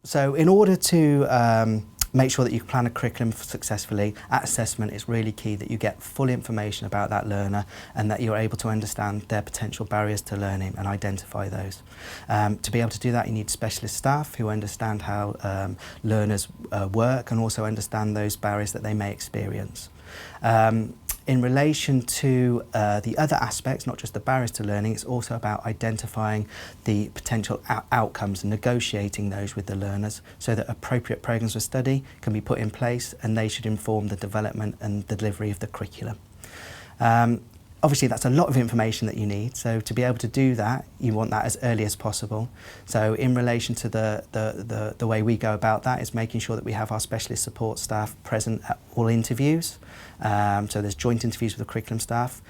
So in order to make sure that you plan a curriculum successfully, at assessment it's really key that you get full information about that learner and that you're able to understand their potential barriers to learning and identify those. To be able to do that, you need specialist staff who understand how learners work and also understand those barriers that they may experience. In relation to the other aspects, not just the barriers to learning, it's also about identifying the potential outcomes and negotiating those with the learners so that appropriate programmes of study can be put in place and they should inform the development and delivery of the curriculum. Obviously that's a lot of information that you need, so to be able to do that you want that as early as possible. So in relation to the way we go about that is making sure that we have our specialist support staff present at all interviews. So there's joint interviews with the curriculum staff.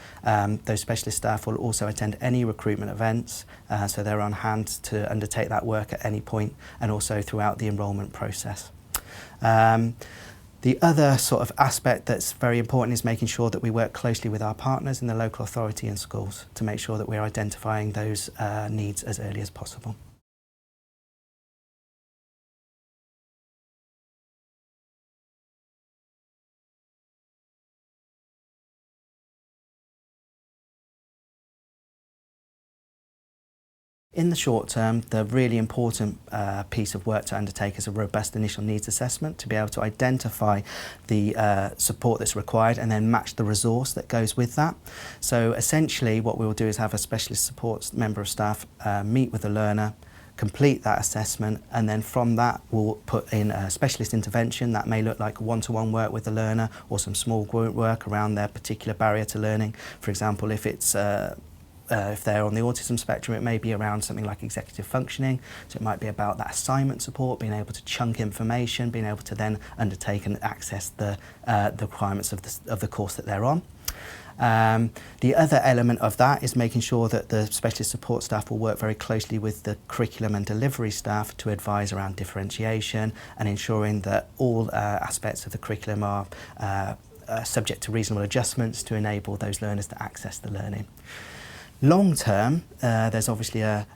Those specialist staff will also attend any recruitment events, so they're on hand to undertake that work at any point and also throughout the enrolment process. The other sort of aspect that's very important is making sure that we work closely with our partners in the local authority and schools to make sure that we're identifying those needs as early as possible. In the short term, the really important piece of work to undertake is a robust initial needs assessment to be able to identify the support that's required and then match the resource that goes with that. So essentially what we will do is have a specialist support member of staff meet with the learner, complete that assessment, and then from that we'll put in a specialist intervention that may look like one-to-one work with the learner or some small group work around their particular barrier to learning. For example, if they're on the autism spectrum, it may be around something like executive functioning, so it might be about that assignment support, being able to chunk information, being able to then undertake and access the requirements of the course that they're on. The other element of that is making sure that the specialist support staff will work very closely with the curriculum and delivery staff to advise around differentiation and ensuring that all aspects of the curriculum are subject to reasonable adjustments to enable those learners to access the learning. Long term, there's obviously a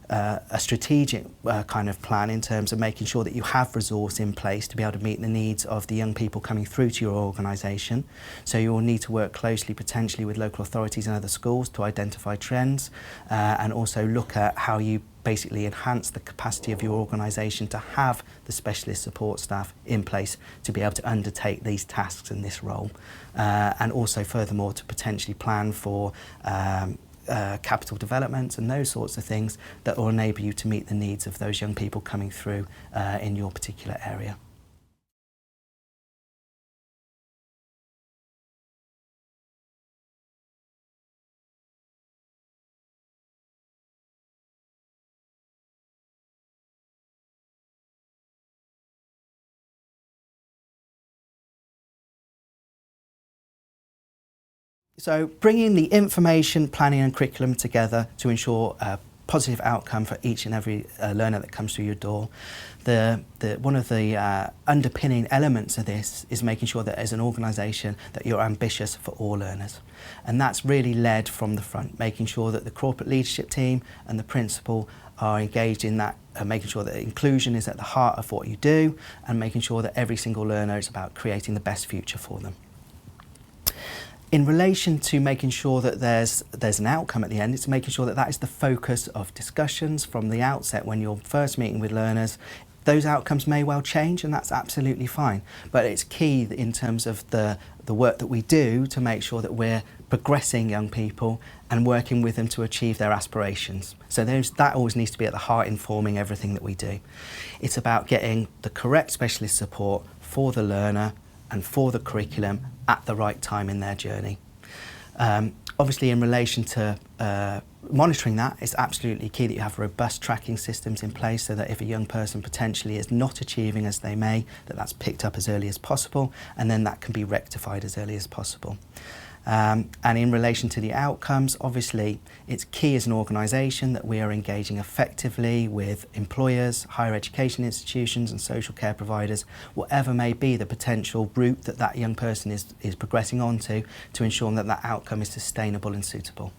strategic kind of plan in terms of making sure that you have resource in place to be able to meet the needs of the young people coming through to your organisation. So you will need to work closely potentially with local authorities and other schools to identify trends and also look at how you basically enhance the capacity of your organisation to have the specialist support staff in place to be able to undertake these tasks in this role. And also furthermore to potentially plan for capital development and those sorts of things that will enable you to meet the needs of those young people coming through in your particular area. So bringing the information, planning and curriculum together to ensure a positive outcome for each and every learner that comes through your door. One of the underpinning elements of this is making sure that as an organisation that you're ambitious for all learners. And that's really led from the front, making sure that the corporate leadership team and the principal are engaged in that, making sure that inclusion is at the heart of what you do and making sure that every single learner is about creating the best future for them. In relation to making sure that there's an outcome at the end, it's making sure that that is the focus of discussions from the outset when you're first meeting with learners. Those outcomes may well change and that's absolutely fine, but it's key in terms of the work that we do to make sure that we're progressing young people and working with them to achieve their aspirations. So that always needs to be at the heart informing everything that we do. It's about getting the correct specialist support for the learner and for the curriculum at the right time in their journey. Obviously in relation to monitoring that, it's absolutely key that you have robust tracking systems in place so that if a young person potentially is not achieving as they may, that's picked up as early as possible and then that can be rectified as early as possible. And in relation to the outcomes, obviously it's key as an organisation that we are engaging effectively with employers, higher education institutions and social care providers, whatever may be the potential route that that young person is progressing onto, to ensure that that outcome is sustainable and suitable.